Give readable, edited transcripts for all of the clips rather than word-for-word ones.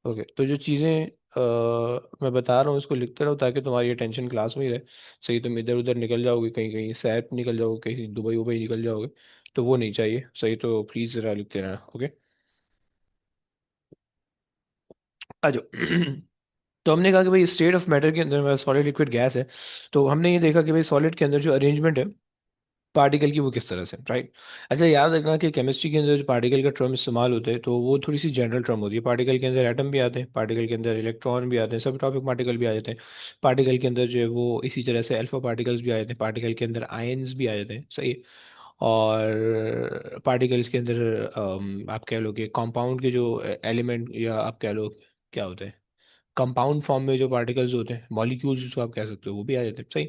Okay, तो जो चीज़ें मैं बता रहा हूँ इसको लिखते रहो ताकि तुम्हारी अटेंशन क्लास में ही रहे। सही, तुम इधर उधर निकल जाओगे, कहीं कहीं सैर पे निकल जाओगे, कहीं दुबई उबई निकल जाओगे, तो वो नहीं चाहिए। सही, तो प्लीज़ ज़रा लिखते रहना। ओके, आ जाओ। तो हमने कहा कि भाई स्टेट ऑफ मैटर के अंदर सॉलिड लिक्विड गैस है। तो हमने ये देखा कि भाई सॉलिड के अंदर जो अरेंजमेंट है पार्टिकल की वो किस तरह से, राइट। अच्छा, याद रखना कि केमिस्ट्री के अंदर जो पार्टिकल का टर्म इस्तेमाल होते हैं तो वो थोड़ी सी जनरल टर्म होती है। पार्टिकल के अंदर एटम भी आते हैं, पार्टिकल के अंदर इलेक्ट्रॉन भी आते हैं, सब टॉपिक पार्टिकल भी आ जाते हैं। पार्टिकल के अंदर जो है वो इसी तरह से अल्फा पार्टिकल्स भी आ जाते हैं, पार्टिकल के अंदर आयंस भी आ जाते हैं। सही है। और पार्टिकल्स के अंदर आप कह लो कि कंपाउंड के जो एलिमेंट, या आप कह लो क्या होते हैं, कंपाउंड फॉर्म में जो पार्टिकल्स होते हैं, मॉलिक्यूल्स जिसको आप कह सकते हो, वो भी आ जाते हैं। सही।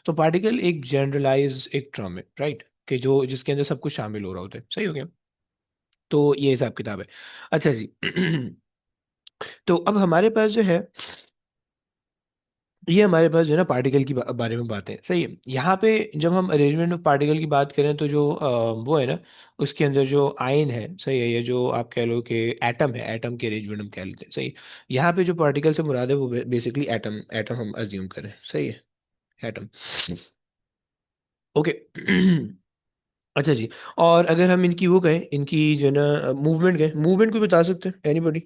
तो पार्टिकल एक जनरलाइज एक टर्म है, राइट, कि जो जिसके अंदर सब कुछ शामिल हो रहा होता है। सही हो गया। तो ये हिसाब किताब है। अच्छा जी। तो अब हमारे पास जो है, ये हमारे पास जो है ना पार्टिकल की बारे में बातें। सही है। यहाँ पे जब हम अरेंजमेंट ऑफ पार्टिकल की बात करें तो जो वो है ना, उसके अंदर जो आयन है, सही है, ये जो आप कह लो कि एटम है, एटम के अरेंजमेंट हम कह लेते हैं। सही। यहाँ पे जो पार्टिकल से मुराद है वो बेसिकली एटम, एटम हम अज्यूम करें। सही है। एटम। ओके। अच्छा जी। और अगर हम इनकी वो कहें, इनकी जो है ना मूवमेंट कहें, मूवमेंट को बता सकते हैं एनीबॉडी?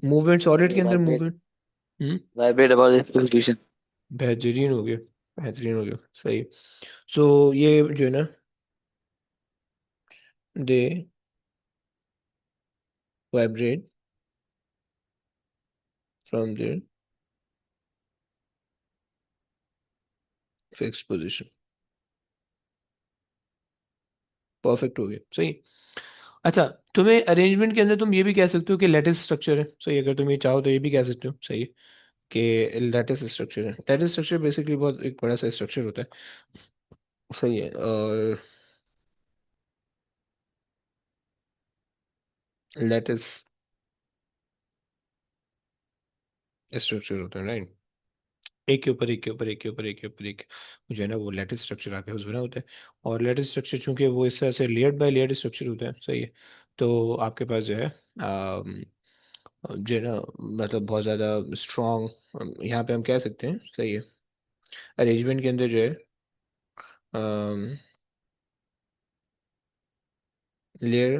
मूवमेंट सॉलिड के अंदर vibrate. Movement. Hmm. Vibrate about its position. बेहतरीन हो गया, बेहतरीन हो गया। सही। सो ये जो है ना, they vibrate from their fix position. Perfect हो गया। सही। अच्छा, तुम्हें अरेंजमेंट के अंदर तुम ये भी कह सकते हो कि लैटिस स्ट्रक्चर है। सही, अगर तुम ये चाहो तो ये भी कह सकते हो। सही है, कि लैटिस स्ट्रक्चर है। लैटिस स्ट्रक्चर बेसिकली बहुत एक बड़ा सा स्ट्रक्चर होता है। सही है। और लैटिस स्ट्रक्चर होता है, राइट। एक के ऊपर एक के ऊपर एक के ऊपर एक के ऊपर एक जो है ना वो लैटिस स्ट्रक्चर आपके पास बना होता है। और लैटिस स्ट्रक्चर चूंकि वो इस तरह से लेयर्ड बाय लेयर्ड स्ट्रक्चर होता है। सही है। तो आपके पास जो है जो है ना, मतलब बहुत ज़्यादा स्ट्रॉन्ग यहाँ पे हम कह सकते हैं। सही है। अरेंजमेंट के अंदर जो है लेयर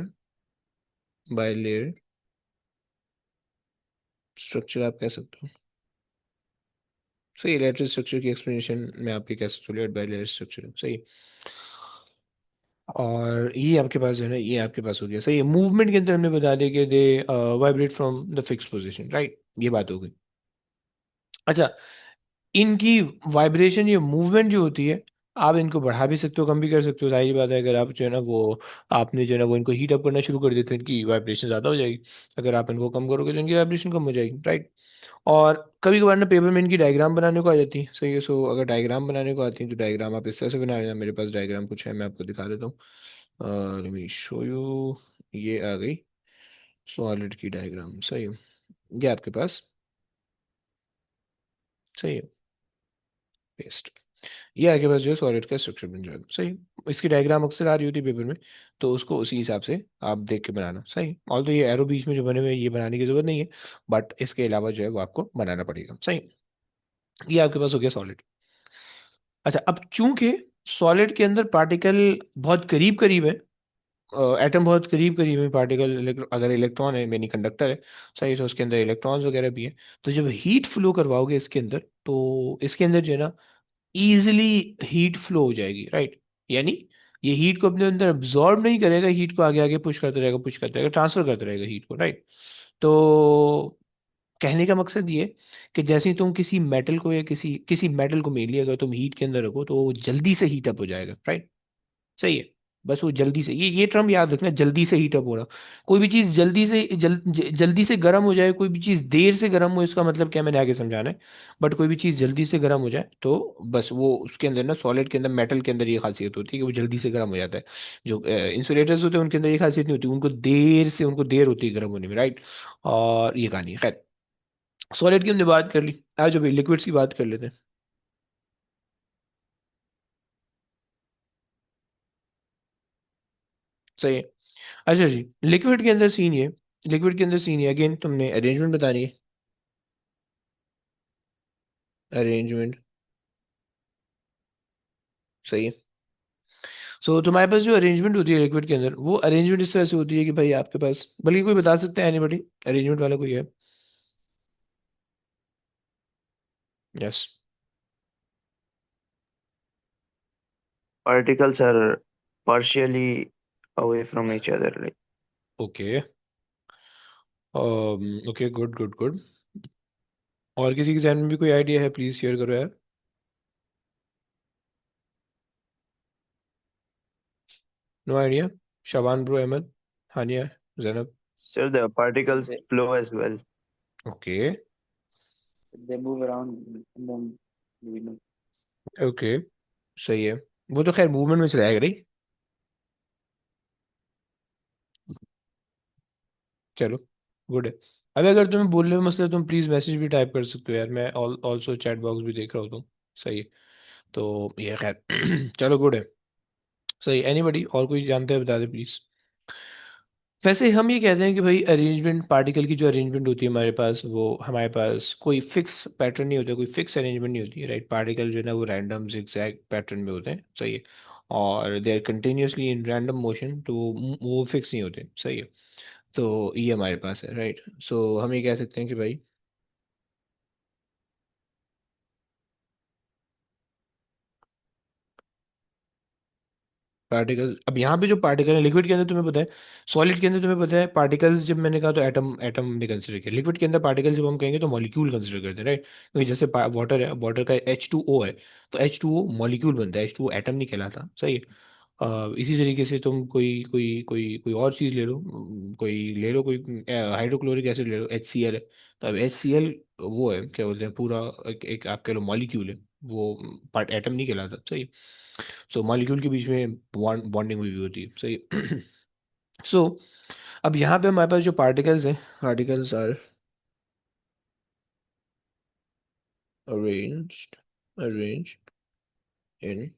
बाय लेयर स्ट्रक्चर आप कह सकते हो। सही, लैटिस स्ट्रक्चर की एक्सप्लेनेशन में आप ये कह सकते हो, लेयर बाय लेयर स्ट्रक्चर। सही। और ये आपके पास जो है ना, ये आपके पास हो गया। सही है। मूवमेंट के अंदर हमने बता दिया कि they vibrate from the fix position, right, ये बात हो गई। अच्छा, इनकी वाइब्रेशन, ये मूवमेंट जो होती है, आप इनको बढ़ा भी सकते हो, कम भी कर सकते हो। जाहिर बात है, अगर आप जो है ना वो आपने जो है ना वो इनको हीट अप करना शुरू कर देते हैं, इनकी वाइब्रेशन ज़्यादा हो जाएगी। अगर आप इनको कम करोगे तो इनकी वाइब्रेशन कम हो जाएगी, राइट। और कभी कभार ना पेपर में इनकी डायग्राम बनाने को आ जाती है। सही है। सो अगर डायग्राम बनाने को आती है तो डायग्राम आप इस तरह से बना लेना। मेरे पास डायग्राम कुछ है, मैं आपको दिखा देता हूँ। Let me show you. ये आ गई सॉलिड की डायग्राम। सही है। ये आपके पास। सही है। पेस्ट। ये आपके पास जो है सॉलिड का स्ट्रक्चर बन जाएगा। सही। इसकी डायग्राम अक्सर आ रही होती है पेपर में, तो उसको उसी हिसाब से आप देख के बनाना। सही। और तो ये एरो बीच में जो बने हुए हैं ये बनाने की जरूरत नहीं है, बट इसके अलावा जो है वो आपको बनाना पड़ेगा। सही। ये आपके पास हो गया सॉलिड। अच्छा, अब चूंकि सॉलिड के अंदर पार्टिकल बहुत करीब करीब है, एटम बहुत करीब करीब है, पार्टिकल अगर इलेक्ट्रॉन है मेनी कंडक्टर है। सही, तो उसके अंदर इलेक्ट्रॉन्स वगैरह भी है। तो जब हीट फ्लो करवाओगे इसके अंदर, तो इसके अंदर जो है ना इजिली हीट फ्लो हो जाएगी, राइट। यानी ये हीट को अपने अंदर अब्जॉर्ब नहीं करेगा, हीट को आगे आगे पुश करते रहेगा, पुश करते रहेगा, ट्रांसफर करते रहेगा हीट को, राइट। तो कहने का मकसद ये कि जैसे ही तुम किसी मेटल को या किसी किसी मेटल को मेनली अगर तुम हीट के अंदर रखो तो वो जल्दी से हीट अप हो जाएगा, राइट। सही है। बस वो जल्दी से, ये टर्म याद रखना, जल्दी से हीट अप होना। कोई भी चीज़ जल्दी से जल्दी से गर्म हो जाए, कोई भी चीज़ देर से गर्म हो, इसका मतलब क्या मैंने आगे समझाना है। बट कोई भी चीज़ जल्दी से गर्म हो जाए तो बस वो उसके अंदर ना, सॉलिड के अंदर, मेटल के अंदर ये खासियत होती है कि वो जल्दी से गर्म हो जाता है। जो इंसुलेटर्स होते हैं उनके अंदर ये खासियत नहीं होती, उनको देर होती है गर्म होने में, राइट। और ये कहानी है। खैर, सॉलिड की हमने बात कर ली। आज अभी लिक्विड्स की बात कर लेते हैं। सही है। अच्छा जी, लिक्विड के अंदर सीन ये, लिक्विड के अंदर सीन ये, अगेन तुमने अरेंजमेंट बतानी है। अरेंजमेंट, सही है। सो तुम्हारे पास जो अरेंजमेंट होती है लिक्विड के अंदर, वो अरेंजमेंट इस तरह से होती है कि भाई आपके पास, बल्कि कोई बता सकता है एनीबॉडी, अरेंजमेंट वाला कोई है? Yes. Particles are partially away from each other. Like okay, okay, good good good. और किसी के जहन में भी कोई आइडिया है, प्लीज शेयर करो यार। No idea? Shaban bro, Ahmad, Haniya, Zainab? so the particles They flow as well. Okay. they move around and then we know. Okay, सही है। वो तो खैर मूवमेंट में चला जाएगा नहीं। चलो, गुड है। अभी अगर तुम्हें बोलने में मसला है, तुम प्लीज मैसेज भी टाइप कर सकते हो यार, मैं ऑल्सो चैट बॉक्स भी देख रहा हूँ, तो सही है। तो ये खैर चलो, गुड है। सही, एनीबडी और कोई जानते हैं बता दे प्लीज। वैसे हम ये कहते हैं कि भाई अरेंजमेंट, पार्टिकल की जो अरेंजमेंट होती है हमारे पास, वो हमारे पास कोई फिक्स पैटर्न नहीं होता, कोई फिक्स अरेंजमेंट नहीं होती है, राइट? पार्टिकल जो है ना, वो रैंडम जिगजैग पैटर्न में होते हैं, सही है। और they are continuously in random motion, तो वो फिक्स नहीं होते, सही है। तो ये हमारे पास है, राइट? सो हम ये कह सकते हैं कि भाई पार्टिकल, अब यहाँ पे जो पार्टिकल है लिक्विड के अंदर, तुम्हें पता है, सॉलिड के अंदर तुम्हें पता है, पार्टिकल्स जब मैंने कहा तो एटम, एटम ने कंसिडर किया। लिक्विड के अंदर पार्टिकल जब हम कहेंगे तो मॉलिक्यूल कंसिडर करते हैं, राइट? क्योंकि जैसे वाटर है, वाटर का H2O है, तो H2O मॉलिक्यूल बनता है, H2O एटम नहीं कहलाता, सही है। इसी तरीके से तुम कोई कोई कोई कोई और चीज़ ले लो, कोई ले लो, कोई हाइड्रोक्लोरिक एसिड ले लो, HCl है। तो अब HCl वो है, क्या बोलते हैं, पूरा एक आप कह लो मॉलिक्यूल है, वो पार्ट एटम नहीं कहलाता, सही। सो मॉलिक्यूल के बीच में बॉन्डिंग हुई होती है, सही। सो अब यहाँ पे हमारे पास जो पार्टिकल्स हैं, particles are arranged, arranged in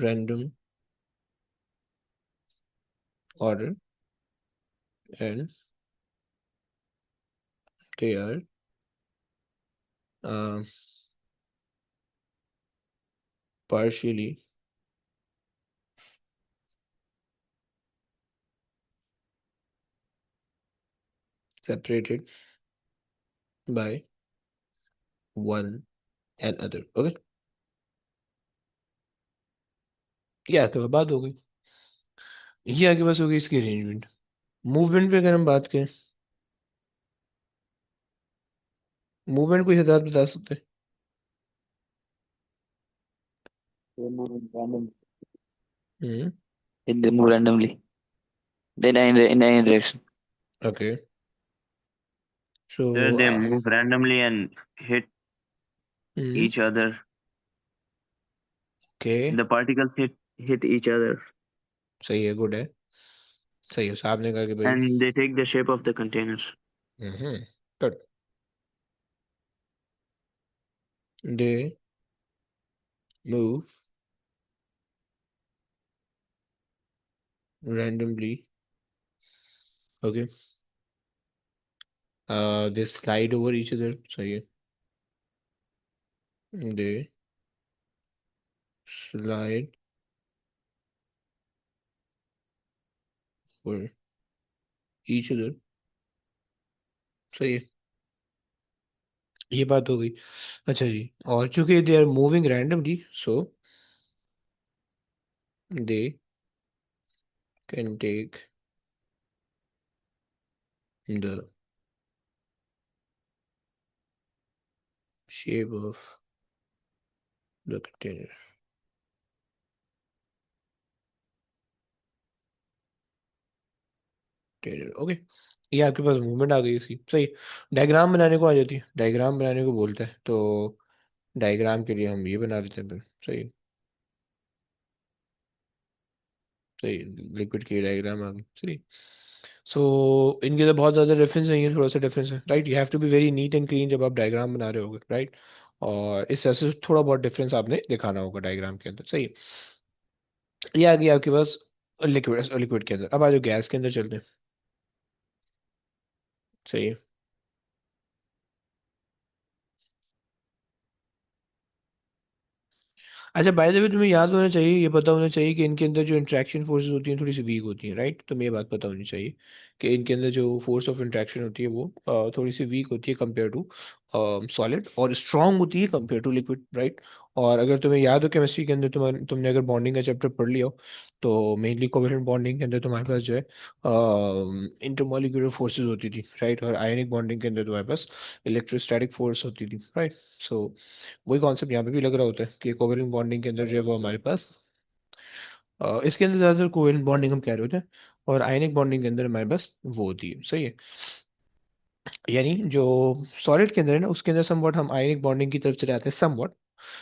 random order and they are partially separated by one another, okay. क्या तो बात हो गई, ये आगे बस हो गई इसकी अरेंजमेंट। मूवमेंट पे अगर हम बात करें, मूवमेंट कोई हदायत बता सकते They move in random. हैं? They move randomly. Then in any direction. Okay, so So they move randomly and hit each other. Okay, The particles hit each other सही है, गुड है, सही है। साहब ने कहा कि भाई, and they take the shape of the container. Good, they move randomly, okay, they slide over each other, सही है, they slide over each other, सही है। ये बात हो गई। अच्छा जी, और चूंकि they are moving randomly, so they can take the shape of the container, container, okay. ये आपके पास मूवमेंट आ गई इसकी, सही। डायग्राम बनाने को आ जाती है, डायग्राम बनाने को बोलता है, तो डायग्राम के लिए हम ये बना लेते हैं फिर, सही। सही, लिक्विड की डायग्राम आ गई, सही। सो इनके तो बहुत ज़्यादा डिफरेंस नहीं है, थोड़ा सा डिफरेंस है, right? You have to be very neat and clean जब आप डायग्राम बना रहे होगे, राइट? और इस तरह से थोड़ा बहुत डिफरेंस आपने दिखाना होगा डायग्राम के अंदर, सही है। ये आ गई आपके पास लिक्विड, लिक्विड के अंदर। अब आ जाओ गैस के अंदर चलते हैं। सही है। अच्छा, बाय द वे तुम्हें याद होना चाहिए, ये पता होना चाहिए कि इनके अंदर जो इंटरेक्शन फोर्सेस होती हैं थोड़ी सी वीक होती हैं, राइट? तुम्हें ये बात पता होनी चाहिए कि इनके अंदर जो फोर्स ऑफ इंटरेक्शन होती है वो थोड़ी सी वीक होती है कंपेयर टू सॉलिड, और स्ट्रांग होती है कंपेयर टू लिक्विड, राइट? और अगर तुम्हें याद हो केमिस्ट्री के अंदर तुमने अगर बॉन्डिंग का चैप्टर पढ़ लिया हो, तो मेनली कोवेलेंट बॉन्डिंग के अंदर तुम्हारे पास जो है इंटरमॉलिक्यूलर फोर्सेज होती थी, राइट? और आयनिक बॉन्डिंग के अंदर तुम्हारे पास इलेक्ट्रोस्टैटिक फोर्स होती थी, राइट? सो वही कॉन्सेप्ट यहाँ पे भी लग रहा होता है कि कोवेलेंट बॉन्डिंग के अंदर जो है वो हमारे पास इसके अंदर ज़्यादातर कोवेलेंट बॉन्डिंग हम कह रहे होते हैं, और आयनिक बॉन्डिंग के अंदर हमारे पास वो होती है, सही है? यानी जो सॉलिड के अंदर है ना, उसके अंदर समवॉट हम आयनिक बॉन्डिंग की तरफ चले जाते हैं, समवॉट,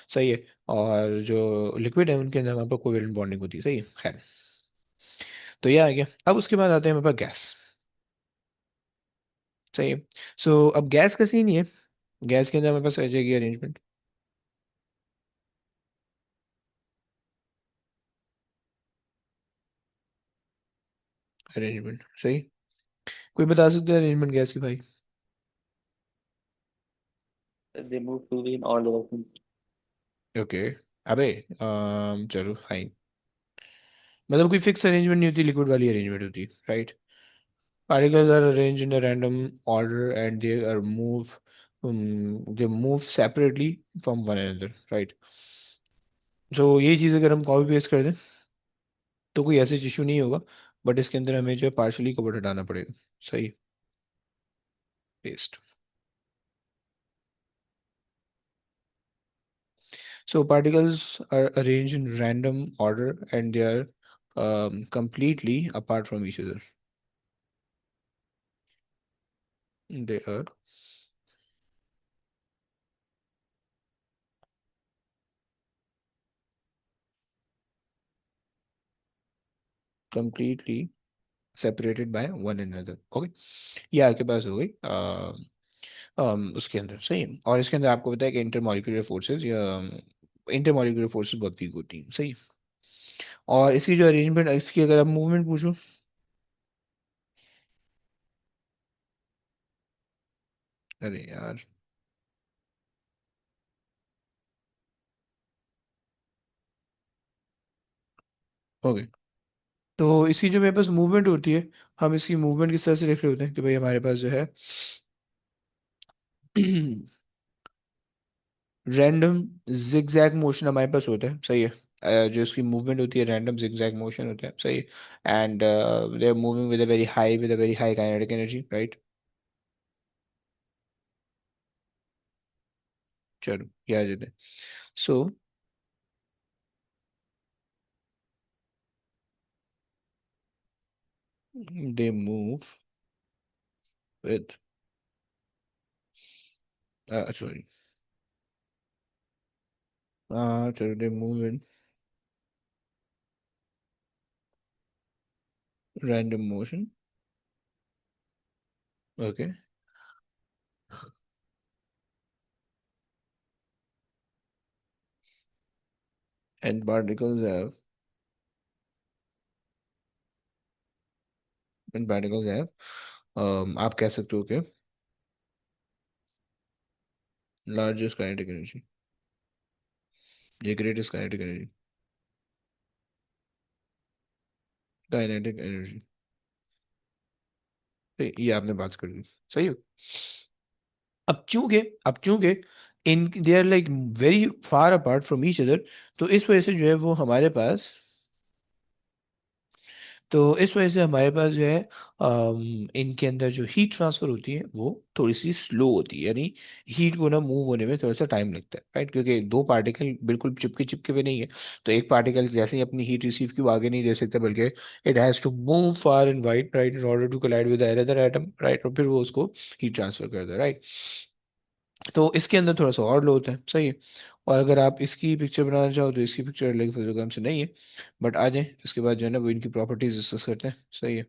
सही है? और जो लिक्विड है उनके अंदर हमारे पास कोवेलेंट बॉन्डिंग होती है, सही है? खैर, तो ये आ गया। अब उसके बाद आते हैं हमारे पास गैस, सही है? सो अब गैस का सीन ही है, गैस के अंदर हमारे पास आ जाएगी अरेंजमेंट, अरेंजमेंट, सही। कोई बता सकता है अरेंजमेंट गैस की, भाई? They move freely in all directions. Okay. अबे चलो फाइन। मतलब कोई फिक्स अरेंजमेंट नहीं होती, लिक्विड वाली अरेंजमेंट होती है, right? Particles are arranged in a random order and they move separately from one another, right? So ये चीज़ अगर हम कॉपी पेस्ट कर दें तो कोई ऐसे इशू नहीं होगा, बट इसके अंदर हमें जो है पार्शली कवर्ड हटाना पड़ेगा, सही? Paste. So particles are arranged in random order and they are completely apart from each other. They are completely separated by one another. Okay, ये आपके पास हो गई उसके अंदर, सही है? और इसके अंदर आपको पता है कि इंटरमॉलिक्यूलर फोर्सेस या इंटरमॉलिक्यूलर फोर्सेस बहुत वीक होती हैं, सही? और इसकी जो अरेंजमेंट, इसकी अगर आप मूवमेंट पूछो, अरे यार, ओके। तो इसकी जो मेरे पास मूवमेंट होती है, हम इसकी मूवमेंट किस तरह से लिख रहे होते हैं कि भाई हमारे पास जो है रैंडम जिगजैग मोशन हमारे पास होता है, सही है? जो इसकी मूवमेंट होती है रैंडम जिगजैग मोशन होता है, सही? And they are moving with a very high kinetic energy, right? चलो याद देते हैं। So they move with, sorry, चलो they move in random motion, okay? And particles have आप कह सकते हो कि लार्जेस्ट काइनेटिक एनर्जी, ये greatest kinetic energy, kinetic energy, ये आपने बात कर दी, सही है? अब चूंकि इन they are like very far apart from each other, तो इस वजह से जो है वो हमारे पास, तो इस वजह से हमारे पास जो है इनके अंदर जो हीट ट्रांसफर होती है वो थोड़ी सी स्लो होती है, यानी हीट को ना मूव होने में थोड़ा सा टाइम लगता है, राइट? क्योंकि दो पार्टिकल बिल्कुल चिपके चिपके हुए नहीं है, तो एक पार्टिकल जैसे ही अपनी हीट रिसीव की वो आगे नहीं दे सकता, बल्कि it has to move far and wide, right, in order to collide with another atom, right? और फिर वो उसको हीट ट्रांसफर करता है, राइट? तो इसके अंदर थोड़ा सा और लो होता है, सही है? और अगर आप इसकी पिक्चर बनाना चाहो तो इसकी पिक्चर अलग फिजियोग्राम से नहीं है, बट आ जाए इसके बाद जो है ना वो इनकी प्रॉपर्टीज डिस्कस करते हैं, सही है?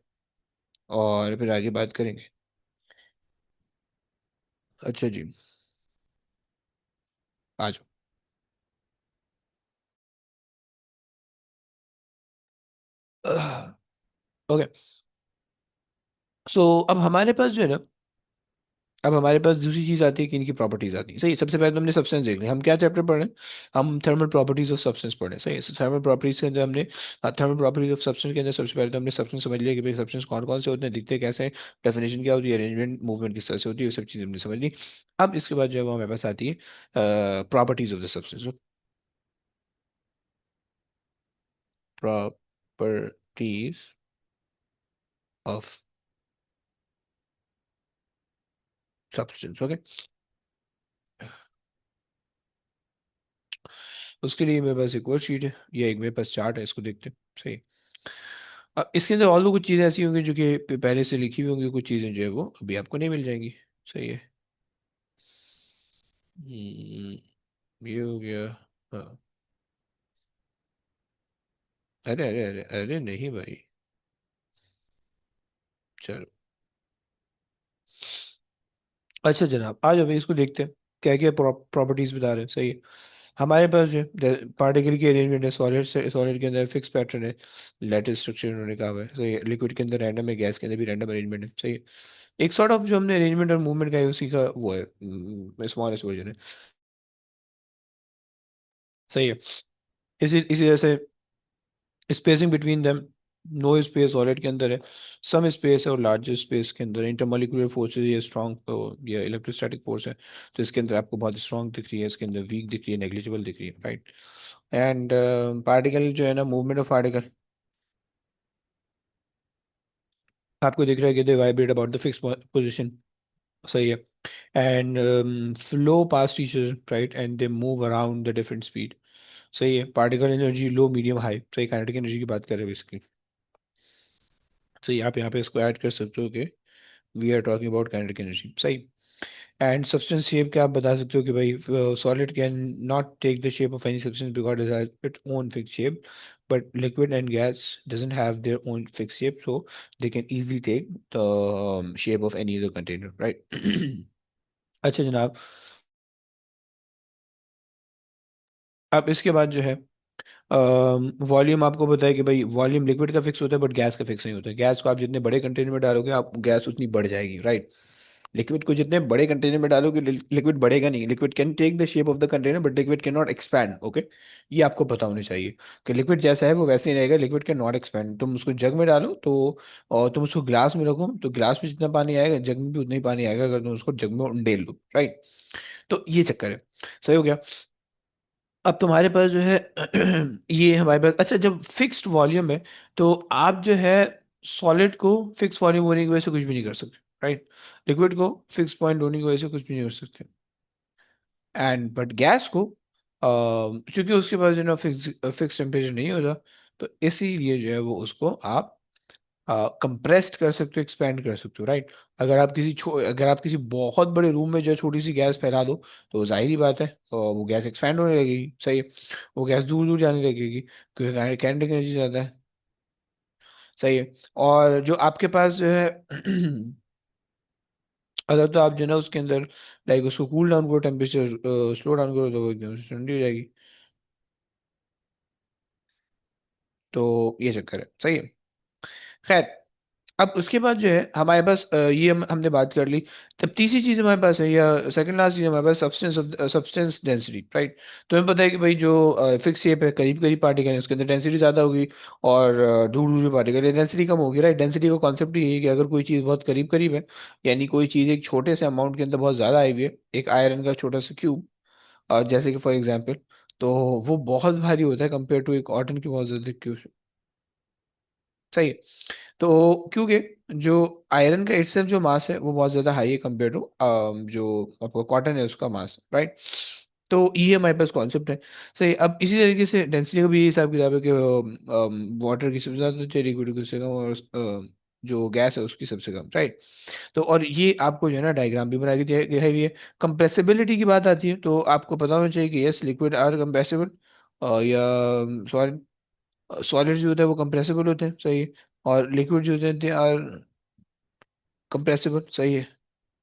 और फिर आगे बात करेंगे। अच्छा जी, आ जाओ। ओके। सो अब हमारे पास जो है ना, अब हमारे पास दूसरी चीज आती है कि इनकी प्रॉपर्टीज आती है। सही, सबसे पहले तो हमने सब्सटेंस देख लिया। हम क्या चैप्टर पढ़ रहे हैं? हम थर्मल प्रॉपर्टीज ऑफ सब्सटेंस पढ़ रहे हैं। सही, थर्मल प्रॉपर्टीज के अंदर हमने, थर्मल प्रॉपर्टीज ऑफ सब्सटेंस के अंदर सबसे पहले तो हमने सब्सटेंस समझ लिया कि भाई सब्सटेंस कौन कौन से होते हैं, दिखते कैसे हैं, डेफिनेशन क्या होती है, अरेंजमेंट मूवमेंट किस तरह से होती है, ये सब चीज़ हमने समझ ली। अब इसके बाद जो है वो हमारे पास आती है properties of the substance. Properties of substance. Okay. उसके लिए मेरे पास एक और शीट है, या एक मेरे पास चार्ट है, इसको देखते हैं। सही। अब इसके अंदर और भी कुछ चीज़ें ऐसी होंगी जो कि पहले से लिखी हुई होंगी, कुछ चीज़ें जो है वो अभी आपको नहीं मिल जाएंगी। सही है। ये हो गया। हाँ। अरे अरे अरे अरे नहीं भाई। चलो। अच्छा जनाब, आ जाओ भाई, इसको देखते हैं क्या क्या प्रॉपर्टीज बता रहे हैं। सही है। हमारे पास जो पार्टिकल की अरेंजमेंट है, सॉलिड से सॉलिड के अंदर फिक्स पैटर्न है, लैटिस स्ट्रक्चर उन्होंने कहा हुआ है। सही है। लिक्विड के अंदर रैंडम है, गैस के अंदर भी रैंडम अरेंजमेंट है। सही है। एक सॉर्ट ऑफ जो हमने अरेंजमेंट और मूवमेंट का है उसी का वो है, स्मॉलेस्ट वर्जन है। सही है। इसी इसी वजह से spacing between them, no space solid के अंदर है, सम स्पेस है, और लार्जर स्पेस के अंदर इंटरमोलिकुलर फोर्सेज, ये स्ट्रॉन्ग ये इलेक्ट्रोस्टैटिक फोर्स है। तो इसके अंदर आपको बहुत स्ट्रॉन्ग दिख रही है, इसके अंदर वीक दिख रही है, नेग्लिजिबल दिख रही है। राइट। एंड पार्टिकल जो है ना, मूवमेंट ऑफ पार्टिकल आपको दिख रहा है कि they vibrate about the fix position. सही है। And flow past each other, right, and they move around the different speed. सही है। Particle energy low medium high, सही, काइनेटिक एनर्जी की बात कर रहे हैं बेसिकली। सही, आप यहाँ पे इसको ऐड कर सकते हो कि we are talking about kinetic energy. सही। एंड सब्सटेंस शेप क्या आप बता सकते हो कि भाई solid can not take the shape of any substance because it has its own fix shape, but liquid and gas doesn't have their own fixed shape, so they can easily take the shape of any other container, right? अच्छा जनाब, अब इसके बाद जो है volume आपको पता है कि भाई वॉल्यूम लिक्विड का फिक्स होता है बट गैस का फिक्स नहीं होता है। गैस को आप जितने बड़े कंटेनर में डालोगे आप गैस उतनी बढ़ जाएगी, राइट। लिक्विड को जितने बड़े कंटेनर में डालोगे लिक्विड बढ़ेगा नहीं। Liquid can take the shape of the container but liquid can not expand. Okay. ये आपको पता होना चाहिए कि लिक्विड जैसा है वो वैसे ही रहेगा, लिक्विड कैन नॉट एक्सपैंड। तुम उसको जग में डालो तो, और तुम उसको ग्लास में रखो तो ग्लास में जितना पानी आएगा जग में भी उतना ही पानी आएगा, अगर तुम उसको जग में उंडेल दो, राइट। तो ये चक्कर है। सही हो गया। अब तुम्हारे पास जो है ये हमारे पास, अच्छा जब फिक्स्ड वॉल्यूम है तो आप जो है सॉलिड को फिक्स वॉल्यूम होने की वजह से कुछ भी नहीं कर सकते, राइट। लिक्विड को फिक्स पॉइंट होने की वजह से कुछ भी नहीं कर सकते। एंड बट गैस को चूंकि उसके पास जो है ना फिक्स फिक्स टेम्परेचर नहीं होता, तो इसीलिए जो है वो उसको आप कंप्रेस्ड कर सकते हो, एक्सपेंड कर सकते हो, राइट। अगर आप किसी बहुत बड़े रूम में जो है छोटी सी गैस फैला दो तो जाहिर ही बात है वो गैस एक्सपेंड होने लगेगी। सही है। वो गैस दूर दूर जाने लगेगी क्योंकि काइनेटिक एनर्जी ज़्यादा है। सही है। और जो आपके पास जो है अगर तो आप जो है ना उसके अंदर लाइक उसको कूल डाउन करो, टेम्परेचर स्लो डाउन करो तो वो एकदम से ठंडी हो जाएगी। तो ये चक्कर है। सही है। खैर, अब उसके बाद जो है हमारे पास ये हमने बात कर ली। तब तीसरी चीज हमारे पास है, या सेकंड लास्ट चीज हमारे पास सब्सटेंस डेंसिटी, राइट। तो हमें पता है कि भाई जो फिक्स शेप है, करीब करीब पार्टिकल है, उसके अंदर डेंसिटी ज्यादा होगी, और दूर दूर जो पार्टिकल है डेंसिटी कम होगी, राइट। डेंसिटी का कॉन्सेप्ट ही यही है कि अगर कोई चीज बहुत करीब करीब है, यानी कोई चीज एक छोटे से अमाउंट के अंदर बहुत ज्यादा आई हुई है, एक आयरन का छोटा सा क्यूब, जैसे कि फॉर एग्जाम्पल, तो वो बहुत भारी होता है कंपेयर टू एक कॉटन की बहुत ज्यादा क्यूब। सही है। तो क्योंकि जो आयरन का इटसेल्फ जो मास है वो बहुत ज्यादा हाई है कंपेयर टू जो आपका कॉटन है उसका मास, राइट। तो ये हमारे पास कॉन्सेप्ट है। सही। अब इसी तरीके से डेंसिटी का भी हिसाब किताब है कि वाटर की सबसे ज्यादा होती है, लिक्विड की सबसे कम, और जो गैस है उसकी सबसे कम, राइट। तो और ये आपको जो है ना डायग्राम भी बना के दिखाई हुई है। कंप्रेसिबिलिटी की बात आती है तो आपको पता होना चाहिए कि यस लिक्विड आर कंप्रेसिबल, या सॉरी सॉलिड जो होता है वो कंप्रेसिबल होते हैं। सही है। और लिक्विड जो होते हैं दे आर कंप्रेसिबल। सही है।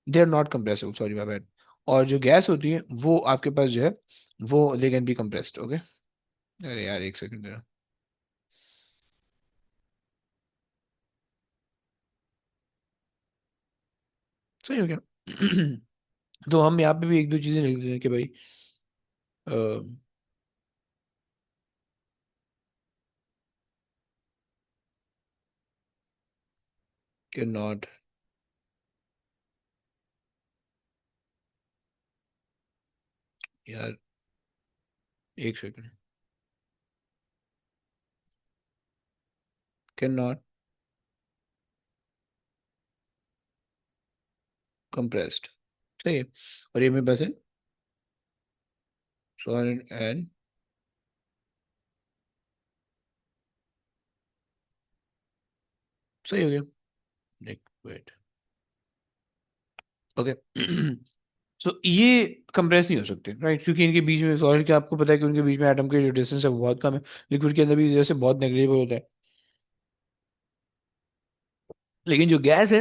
They are not compressible, sorry my bad. और जो गैस होती है वो आपके पास जो है वो they can be compressed. Okay. अरे यार एक सेकंड। सही हो गया। तो हम यहाँ पे भी एक दो चीजें लिख देते हैं कि भाई कैन नॉट, यार एक सेकंड, कैन नॉट कंप्रेस्ड। सही है। और ये मेरे पास है सॉलिड एंड, सही हो गया, लिक्विड। ओके। सो ये कंप्रेस नहीं हो सकते, राइट, क्योंकि इनके बीच में सॉलिड के आपको पता है कि उनके बीच में एटम के जो डिस्टेंस है वो बहुत कम है। लिक्विड के अंदर भी जैसे बहुत नेग्लिजिबल होता है। लेकिन जो गैस है,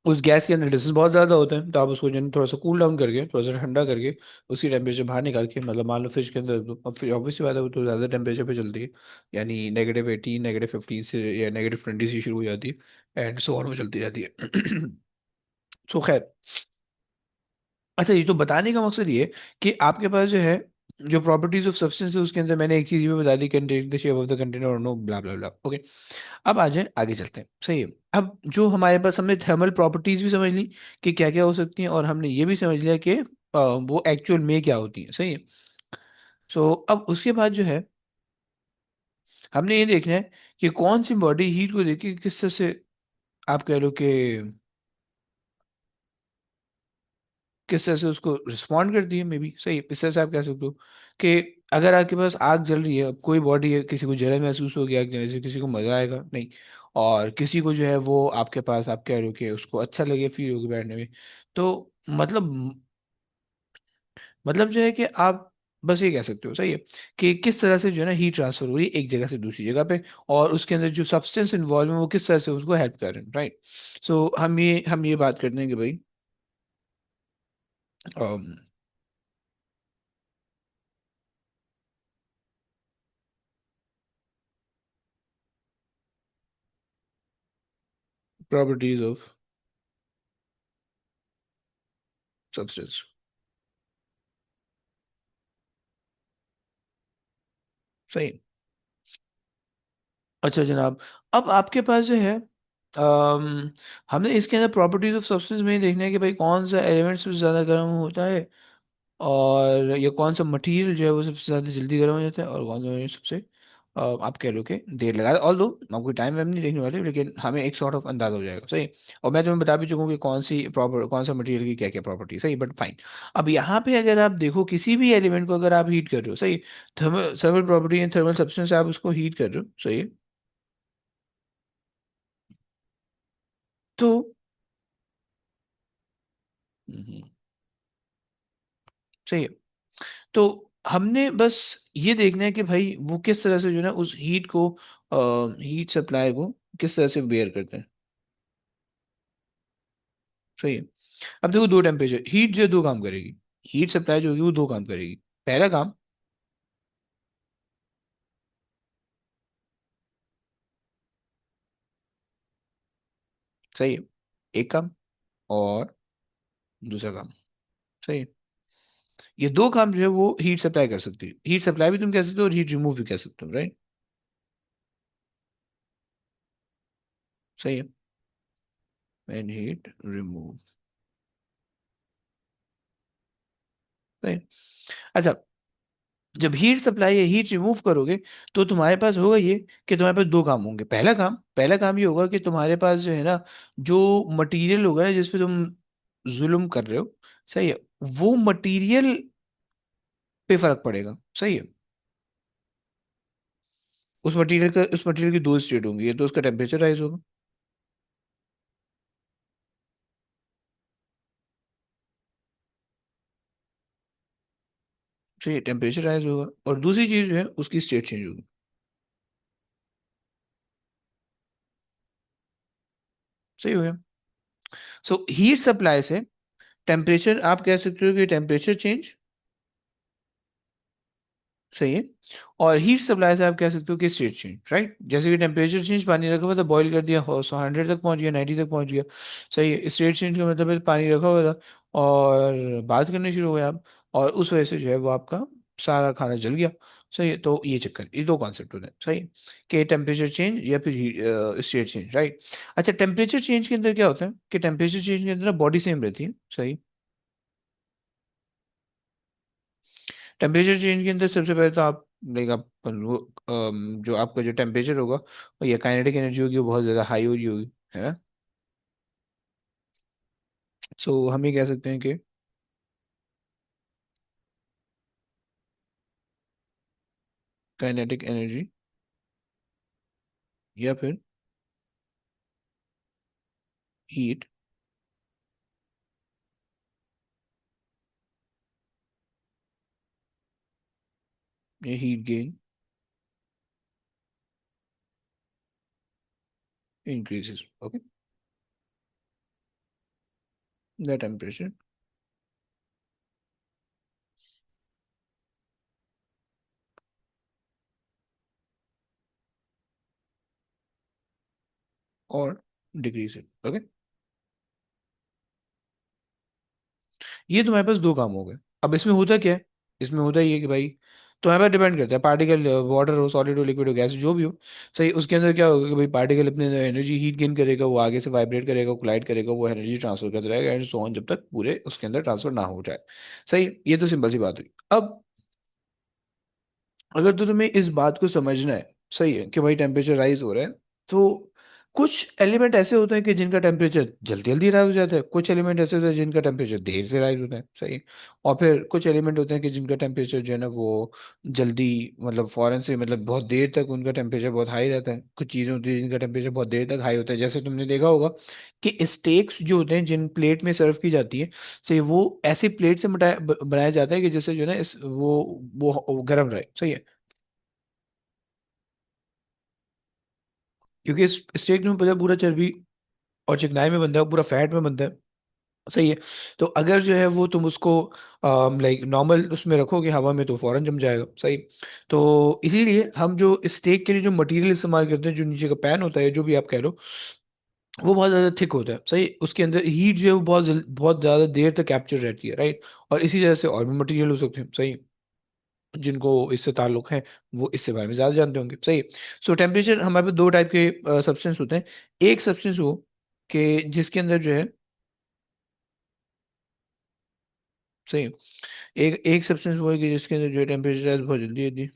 उस गैस के अंदर डिस्टेंस बहुत ज़्यादा होता है, तो आप उसको जो है थोड़ा सा कूल डाउन करके, थोड़ा सा ठंडा करके, उसकी टेम्परेचर बाहर निकाल के, मतलब मान लो फ्रिज के अंदर तो अब फिर ऑब्वियसली बात है वो तो ज़्यादा टेम्परेचर पे चलती है, यानी -18, -15 से या -20 से शुरू हो जाती है, एंड सो ऑन में चलती जाती है। सो खैर, अच्छा, ये तो बताने का मकसद ये है कि आपके पास जो है, जो प्रॉपर्टीज ऑफ सब्सटेंस है उसके अंदर मैंने एक चीज भी बता दी, contain the shape of the container और no blah blah blah. Okay, अब आ जाए आगे चलते हैं। सही है। अब जो हमारे पास, हमने थर्मल प्रॉपर्टीज भी समझ ली कि क्या क्या हो सकती हैं, और हमने ये भी समझ लिया कि वो एक्चुअल में क्या होती है। सही है। सो अब उसके बाद जो है, हमने ये देखना है कि कौन सी बॉडी हीट को देख के किस तरह से, आप कह लो कि किस तरह से उसको रिस्पॉन्ड करती है, मे बी। सही है। इस तरह से आप कह सकते हो कि अगर आपके पास आग जल रही है, कोई बॉडी है, किसी को जलन महसूस होगी आग जलने से, किसी को मजा आएगा नहीं, और किसी को जो है वो आपके पास, आप कह रहे हो कि उसको अच्छा लगे, फील होगी बैठने में। तो मतलब जो है कि आप बस ये कह सकते हो, सही है, कि किस तरह से जो है ना हीट ट्रांसफर हो रही है एक जगह से दूसरी जगह पे, और उसके अंदर जो सब्सटेंस इन्वॉल्व है वो किस तरह से उसको हेल्प कर रहे हैं, राइट। सो हम ये बात करते हैं कि भाई प्रॉपर्टीज ऑफ सब्सटेंस। सही। अच्छा जनाब, अब आपके पास जो है, हमने इसके अंदर प्रॉपर्टीज ऑफ सब्सटेंस में ही देखना है कि भाई कौन सा एलिमेंट सबसे ज़्यादा गर्म होता है, और ये कौन सा मटेरियल जो है वो सबसे ज़्यादा जल्दी गर्म हो जाता है, और कौन सा सबसे आप कह लो कि देर लगा, ऑल दो हम कोई टाइम वाइम नहीं देखने वाले, लेकिन हमें एक सॉर्ट ऑफ अंदाजा हो जाएगा। सही। और मैं तुम्हें बता भी चुका हूँ कि कौन सा मटेरियल की क्या क्या प्रॉपर्टी। सही, बट फाइन। अब यहाँ पे अगर आप देखो किसी भी एलिमेंट को अगर आप हीट कर रहे हो, सही, thermal thermal property and thermal substance, आप उसको हीट कर रहे हो, सही है, तो हम्म, सही है। तो हमने बस ये देखना है कि भाई वो किस तरह से जो है ना उस हीट को, हीट सप्लाई को किस तरह से बेयर करते हैं। सही है। अब देखो, दो टेम्परेचर हीट जो है दो काम करेगी, हीट सप्लाई जो होगी वो दो काम करेगी। पहला काम, सही है, एक काम, और दूसरा काम। सही है। ये दो काम जो है वो हीट सप्लाई कर सकती है, हीट सप्लाई भी तुम कह सकते हो और हीट रिमूव भी कह सकते हो, राइट। सही है। And heat remove. सही है। अच्छा, जब हीट सप्लाई या हीट रिमूव करोगे, तो तुम्हारे पास होगा ये कि तुम्हारे पास दो काम होंगे। पहला काम ये होगा कि तुम्हारे पास जो है ना, जो मटेरियल होगा ना जिस पे तुम जुल्म कर रहे हो, सही है, वो मटेरियल पे फर्क पड़ेगा। सही है। उस मटेरियल की दो स्टेट होंगी, ये तो उसका टेम्परेचर राइज होगा। सही, टेम्परेचर राइज होगा, और दूसरी चीज जो है उसकी स्टेट चेंज होगी। सही हो गया। सो हीट सप्लाई से टेम्परेचर, आप कह सकते हो कि टेम्परेचर चेंज सही है। और हीट सप्लाई से आप कह सकते हो कि स्टेट चेंज, राइट। जैसे कि टेम्परेचर चेंज, पानी रखा हुआ था, बॉईल कर दिया, 100 तक पहुंच गया, 90 तक पहुंच गया। सही है। स्टेट चेंज का मतलब है पानी रखा हुआ था और बात करने शुरू हो गए आप, और उस वजह से जो है वो आपका सारा खाना जल गया। सही है। तो ये चक्कर, ये दो कॉन्सेप्ट होते हैं। सही है। कि टेम्परेचर चेंज या फिर स्टेट चेंज, राइट। अच्छा, टेम्परेचर चेंज के अंदर क्या होता है कि टेम्परेचर चेंज के अंदर बॉडी सेम रहती है। सही। टेम्परेचर चेंज के अंदर सबसे पहले तो आप लाइक आप जो आपका जो टेम्परेचर होगा वो, या काइनेटिक एनर्जी होगी, वो बहुत ज़्यादा हाई हो रही होगी, है ना। सो हम ये कह सकते हैं कि काइनेटिक एनर्जी या फिर हीट या heat gain increases, okay, the temperature और डिक्रीज इट, ओके। ये तुम्हारे पास दो काम हो गए। अब इसमें होता क्या है, इसमें होता ही है कि भाई तुम्हारे पास डिपेंड करता है, पार्टिकल वाटर हो, सॉलिड हो, लिक्विड हो, गैस जो भी हो। सही। उसके अंदर क्या होगा कि भाई पार्टिकल अपने एनर्जी हीट गेन करेगा, वो आगे से वाइब्रेट करेगा, कोलाइड करेगा, वो एनर्जी ट्रांसफर करता रहेगा एंड सो ऑन, जब तक पूरे उसके अंदर ट्रांसफर ना हो जाए। सही। ये तो सिंपल सी बात हुई। अब अगर तो तुम्हें इस बात को समझना है, सही है, कि भाई टेम्परेचर राइज हो रहा है, तो कुछ एलिमेंट ऐसे होते हैं कि जिनका टेम्परेचर जल्दी जल्दी राइज हो जाता है, कुछ एलिमेंट ऐसे होते हैं जिनका टेम्परेचर देर से राइज होता है। सही है। और फिर कुछ एलिमेंट होते हैं कि जिनका टेम्परेचर जो है ना वो जल्दी, मतलब फौरन से, मतलब बहुत देर तक उनका टेम्परेचर बहुत हाई रहता है। कुछ चीज़ें होती हैं जिनका टेम्परेचर बहुत देर तक हाई होता है, जैसे तुमने देखा होगा कि स्टेक्स जो होते हैं जिन प्लेट में सर्व की जाती है, सही, वो ऐसी प्लेट से बनाया जाता है कि जिससे जो है ना इस वो गर्म रहे। सही है। क्योंकि इस स्टेक में पता है पूरा चर्बी और चिकनाई में बनता है, पूरा फैट में बनता है। सही है। तो अगर जो है वो तुम उसको लाइक नॉर्मल उसमें रखोगे हवा में, तो फौरन जम जाएगा। सही। तो इसीलिए हम जो स्टेक के लिए जो मटेरियल इस्तेमाल करते हैं, जो नीचे का पैन होता है, जो भी आप कह लो, वो बहुत ज़्यादा थिक होता है। सही। उसके अंदर हीट जो है वो बहुत ज़्यादा देर तक कैप्चर रहती है, राइट। और इसी वजह से और भी मटेरियल हो सकते हैं। सही। जिनको इससे ताल्लुक है वो इससे बारे में ज़्यादा जानते होंगे। सही। सो टेम्परेचर हमारे पास दो टाइप के सब्सटेंस होते हैं। एक सब्सटेंस हो कि जिसके अंदर जो है, सही, एक एक सब्सटेंस वो है कि जिसके अंदर जो है टेम्परेचर राइज बहुत जल्दी होती है।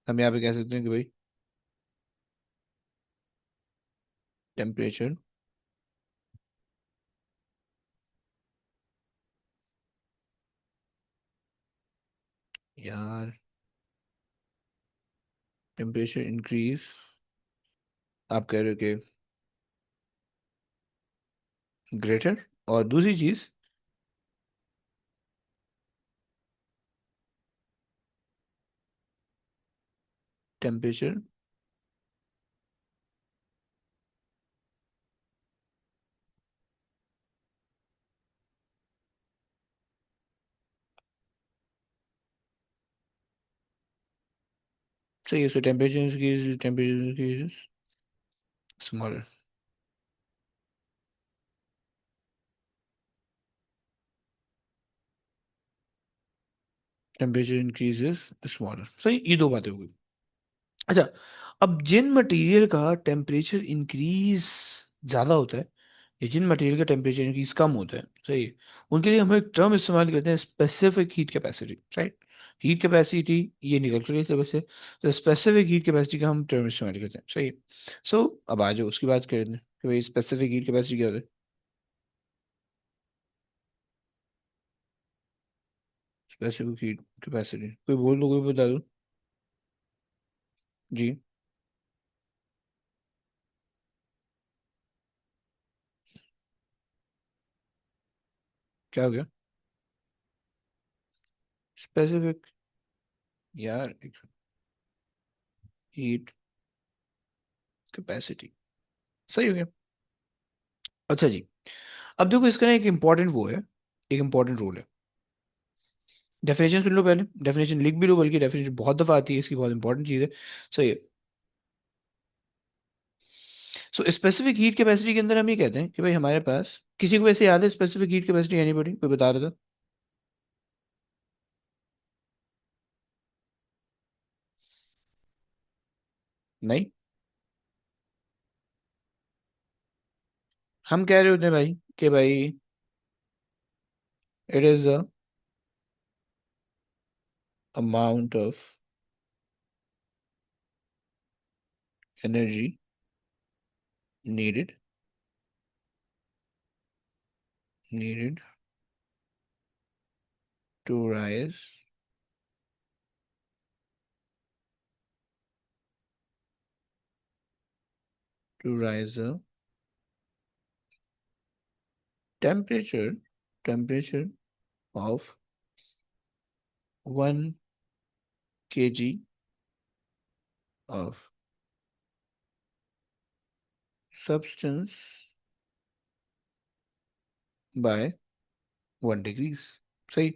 हम यहाँ पे कह सकते हैं कि भाई टेम्परेचर, यार, टेम्परेचर इंक्रीज, आप कह रहे हो कि ग्रेटर, और दूसरी चीज टेम्परेचर, सही है। सो temperature increase, temperature increase smaller, temperature increases smaller. सही। ये दो बातें हो गई। अच्छा, अब जिन मटेरियल का टेम्परेचर इंक्रीज ज़्यादा होता है, या जिन मटेरियल का टेम्परेचर इंक्रीज कम होता है, सही है, उनके लिए हम एक टर्म इस्तेमाल करते हैं, specific heat capacity, right. Heat capacity ये निकल चुकी है सबसे, तो स्पेसिफिक हीट कैपेसिटी का हम टर्म इस्तेमाल करते हैं। सही है। सो अब आ जाओ उसकी बात करते हैं कि भाई स्पेसिफिक हीट कैपेसिटी क्या होता है। स्पेसिफिक हीट कैपेसिटी कोई बोल दो, कोई बता दो। जी। क्या हो गया स्पेसिफिक, यार, हीट कैपेसिटी, सही हो गया। अच्छा जी, अब देखो इसका ना एक इम्पॉर्टेंट वो है, एक इम्पॉर्टेंट रूल है। डेफिनेशन सुन लो पहले, डेफिनेशन लिख भी लो, बल्कि डेफिनेशन बहुत दफा आती है, इसकी बहुत इंपॉर्टेंट चीज है। सही है। सो स्पेसिफिक हीट कैपेसिटी के अंदर हम ये कहते हैं कि भाई हमारे पास, किसी को वैसे याद है स्पेसिफिक हीट कैपेसिटी, एनीबॉडी कोई बता रहा था? नहीं। हम कह रहे होते हैं भाई कि भाई it is the amount of energy needed needed to rise the temperature of 1 kg of substance by 1 degrees. सही।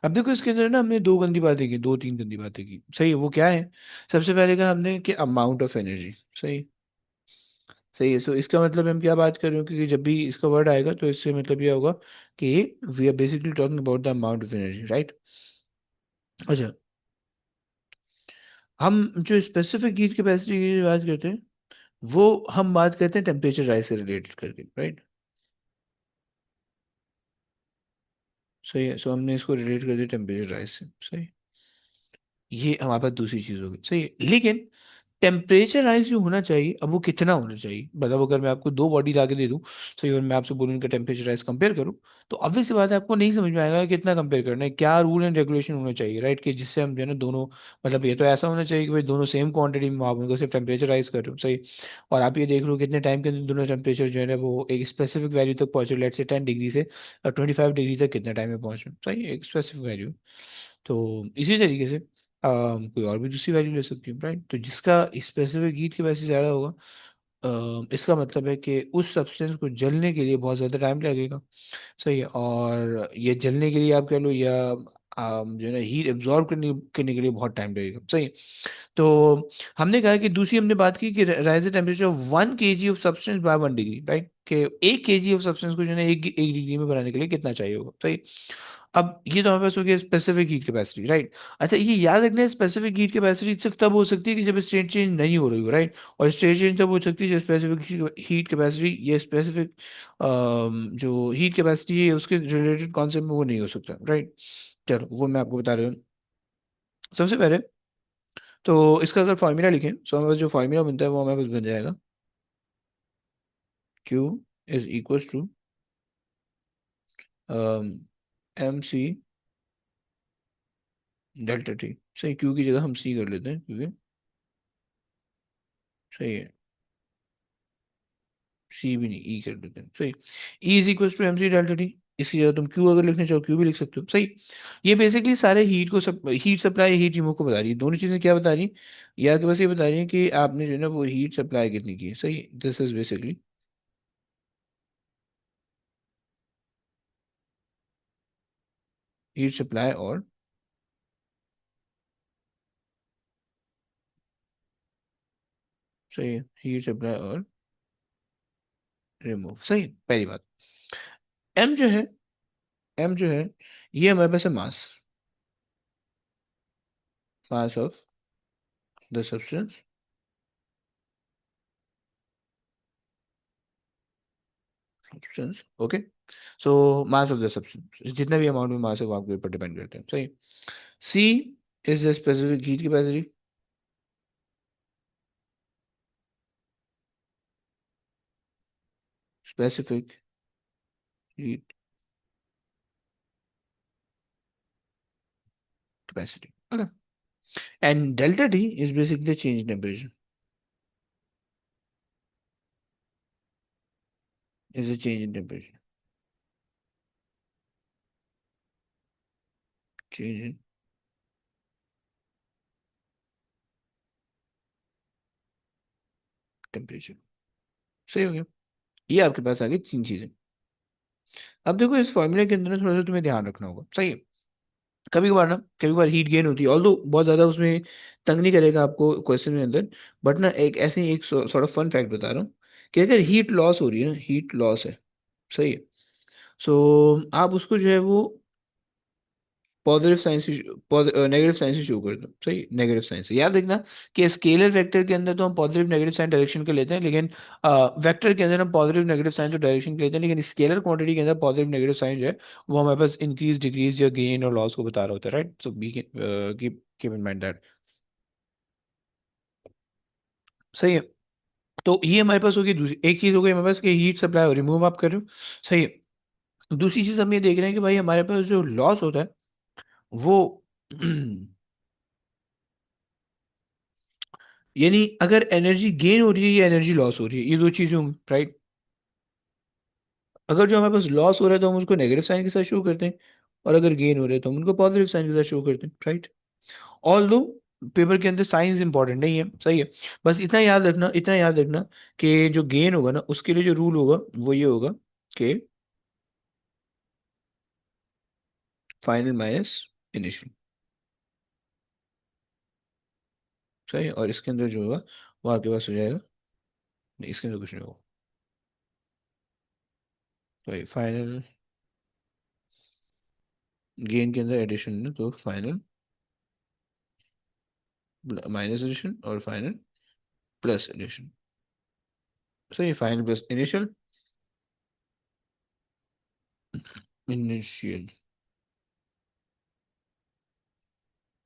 अब देखो इसके अंदर ना हमने दो गंदी बातें की, दो तीन गंदी बातें की। सही है, वो क्या है? सबसे पहले कहा हमने कि अमाउंट ऑफ एनर्जी। सही। सही है। सो इसका मतलब हम क्या बात कर रहे हो, क्योंकि जब भी इसका वर्ड आएगा तो इससे मतलब ये होगा कि we are basically talking about the amount of energy, right? अच्छा, हम जो स्पेसिफिक हीट कैपेसिटी की बात करते हैं, वो हम बात करते हैं टेम्परेचर राइज से रिलेटेड करके, राइट? सही है। सो हमने इसको रिलेट कर दिया टेम्परेचर राइज से। सही। ये हमारे पास दूसरी चीज होगी। सही है, लेकिन टेम्परेचर राइज जो होना चाहिए, अब वो कितना होना चाहिए? मतलब अगर मैं आपको दो बॉडी ला के दे दूं, सही, और मैं आपसे बोलूं इनका टेम्परेचर राइज कंपेयर करूं, तो ऑब्वियस सी बात है आपको नहीं समझ में आएगा कि कितना कंपेयर करना है, क्या रूल एंड रेगुलेशन होना चाहिए, राइट? कि जिससे हम जो है ना दोनों, मतलब ये तो ऐसा होना चाहिए कि भाई दोनों सेम क्वांटिटी में आप उनको सिर्फ टेम्परेचर राइज कर रहे हो। सही। और आप ये देख लो कितने टाइम के अंदर दोनों टेम्परेचर जो है ना वो एक स्पेसिफिक वैल्यू तक पहुंचे, लेट से 10 डिग्री से 25 डिग्री तक कितना टाइम में पहुंचे। सही, एक स्पेसिफिक वैल्यू। तो इसी तरीके से कोई और भी दूसरी वैल्यू ले सकती हूँ, राइट? तो जिसका स्पेसिफिक हीट की वैसे ज़्यादा होगा, इसका मतलब है कि उस सब्सटेंस को जलने के लिए बहुत ज़्यादा टाइम लगेगा। सही है। और ये जलने के लिए आप कह लो, या जो है ना हीट एब्जॉर्ब करने करने के लिए बहुत टाइम लगेगा। सही। तो हमने कहा कि दूसरी हमने बात की कि rise the temperature of 1 kg of substance by 1 degree, right? कि 1 kg ऑफ सब्सटेंस को जो है ना एक डिग्री में बनाने के लिए कितना चाहिए होगा। सही। अब ये तो हमारे पास हो गया स्पेसिफिक हीट कैपेसिटी, राइट? अच्छा, ये याद रखना है स्पेसिफिक हीट कैपेसिटी सिर्फ तब हो सकती है कि जब स्टेट चेंज नहीं हो रही हो, राइट? और स्टेट चेंज तब हो सकती है जब स्पेसिफिक हीट कैपेसिटी या स्पेसिफिक जो हीट कैपेसिटी है उसके रिलेटेड कॉन्सेप्ट में वो नहीं हो सकता, राइट? चलो वो मैं आपको बता रहा हूँ। सबसे पहले तो इसका अगर फॉर्मूला लिखें, तो हमारे पास जो फॉर्मूला बनता है वो हमारे पास बन जाएगा, Q is equal to M C delta T. सही, Q की जगह हम C कर लेते हैं क्योंकि सही है, सी भी नहीं, ई कर देते हैं। सही। E is equal to M C delta T. इसकी जगह तुम क्यू अगर लिखना चाहो क्यू भी लिख सकते हो। सही। ये बेसिकली सारे हीट सप्लाई, हीट रिमूव को बता रही है। दोनों चीजें क्या बता रही है? या कि बस ये बता रही है कि आपने जो है ना वो हीट सप्लाई कितनी की है। सही, this is basically heat supply और, सही है, हीट सप्लाई और रिमूव। सही, पहली बात। एम जो है, एम जो है, ये हमारे पास है mass, mass of the substance, substance. Okay. So mass of the substance, जितना भी अमाउंट में मास है वो आपके ऊपर डिपेंड करते हैं। सही। C is the specific heat capacity, specific heat capacity. Okay. And delta T is basically change in temperature, is a change in temperature, change in temperature. सही हो गया। ये आपके पास आ गई तीन चीजें। अब देखो इस फॉर्मूले के अंदर ना थोड़ा सा तुम्हें ध्यान रखना होगा। सही है। कभी कभार हीट गेन होती है, ऑल्दो बहुत ज्यादा उसमें तंग नहीं करेगा आपको क्वेश्चन में अंदर। बट ना एक ऐसे ही एक सॉर्ट ऑफ फन फैक्ट बता रहा हूँ कि अगर हीट लॉस हो रही है ना, हीट लॉस है, सही है, सो आप उसको जो है वो पॉजिटिव साइंस से, नेगेटिव साइंस से शो कर दो, सही, नेगेटिव साइंस से। याद रखना कि स्केलर वेक्टर के अंदर तो हम पॉजिटिव नेगेटिव साइन डायरेक्शन के लेते हैं, लेकिन वेक्टर के अंदर हम पॉजिटिव नेगेटिव साइन तो डायरेक्शन के लेते हैं, लेकिन स्केलर क्वांटिटी के अंदर पॉजिटिव नेगेटिव साइन जो है वो हमारे पास इंक्रीज डिक्रीज या गेन और लॉस को बता रहा होता है, right. So be keep keep in mind that, सही है। तो ये हमारे पास होगी दूसरी एक चीज हो गई हमारे पास कि हीट सप्लाई और रिमूव आप कर रहे हो, सही है। दूसरी चीज हम ये देख रहे हैं कि भाई हमारे पास जो लॉस होता है वो यानी अगर एनर्जी गेन हो रही है या एनर्जी लॉस हो रही है, ये दो चीजें होंगी, राइट। अगर जो हमारे पास लॉस हो रहा है तो हम उसको नेगेटिव साइन के साथ शो करते हैं, और अगर गेन हो रहा है तो हम उनको पॉजिटिव साइन के साथ शो करते हैं, राइट। ऑल दो पेपर के अंदर साइंस इंपॉर्टेंट नहीं है, सही है। बस इतना याद रखना, इतना याद रखना कि जो गेन होगा ना उसके लिए जो रूल होगा वो ये होगा कि फाइनल माइनस इनिशियल, सही है। और इसके अंदर जो होगा वो आपके पास हो जाएगा, नहीं इसके अंदर कुछ नहीं होगा, सही, फाइनल गेन के अंदर एडिशन है तो फाइनल माइनस एडिशन और फाइनल प्लस एडिशन, सही, फाइनल प्लस इनिशियल, इनिशियल,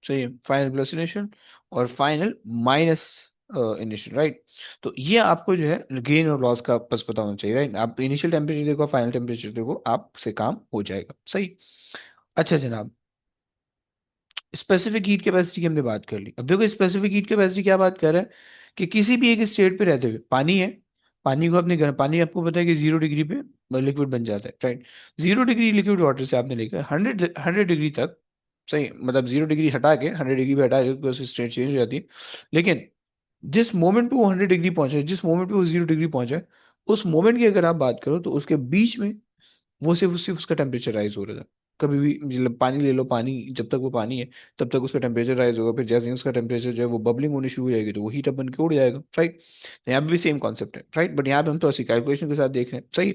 सही है, फाइनल प्लस इनिशियल और फाइनल माइनस इनिशियल, राइट। तो ये आपको जो है गेन और लॉस का बस पता होना चाहिए, राइट। आप इनिशियल टेम्परेचर देखो, फाइनल टेम्परेचर देखो, आपसे काम हो जाएगा, सही। अच्छा जनाब, स्पेसिफिक हीट कैपेसिटी की हमने बात कर ली। अब देखो स्पेसिफिक हीट कैपेसिटी क्या बात कर रहा है कि किसी भी एक स्टेट पे रहते हुए पानी है, पानी को आपने गर्म, पानी आपको पता है कि 0 डिग्री पे लिक्विड बन जाता है, राइट। 0 डिग्री लिक्विड वाटर से आपने लेकर 100 डिग्री तक, सही, मतलब 0 डिग्री हटा के 100 डिग्री पे हटा के उसकी स्टेट चेंज हो जाती है। लेकिन जिस मोमेंट पे वो 100 डिग्री पहुंचे, जिस मोमेंट पे वो 0 डिग्री पहुंचे, उस मोमेंट की अगर आप बात करो तो उसके बीच में वो सिर्फ उसका टेम्परेचर राइज हो रहा था। कभी भी मतलब पानी ले लो, पानी जब तक वो पानी है तब तक उसका टेम्परेचर राइज होगा, फिर जैसे ही उसका टेम्परेचर जो है वो बबलिंग होनी शुरू हो जाएगी तो वो हीट अप बन के उड़ जाएगा, राइट। यहाँ पे भी सेम कॉन्सेप्ट है, राइट, बट यहाँ पे हम तो ऐसी कैलकुलेशन के साथ देख रहे हैं, सही।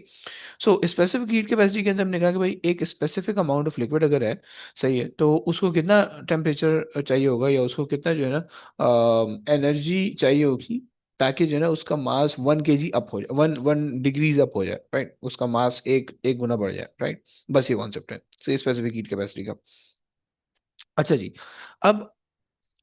सो स्पेसिफिक हीट कैपेसिटी के अंदर हमने कहा कि भाई एक स्पेसिफिक अमाउंट ऑफ लिक्विड अगर है, सही है, तो उसको कितना टेम्परेचर चाहिए होगा या उसको कितना जो है ना एनर्जी चाहिए होगी, ताकि जो है ना उसका मास 1 kg अप हो जाए, 1 डिग्रीज अप हो जाए, राइट, उसका मास एक एक गुना बढ़ जाए, राइट। बस ये कॉन्सेप्ट है सही स्पेसिफिक हीट कैपेसिटी का। अच्छा जी, अब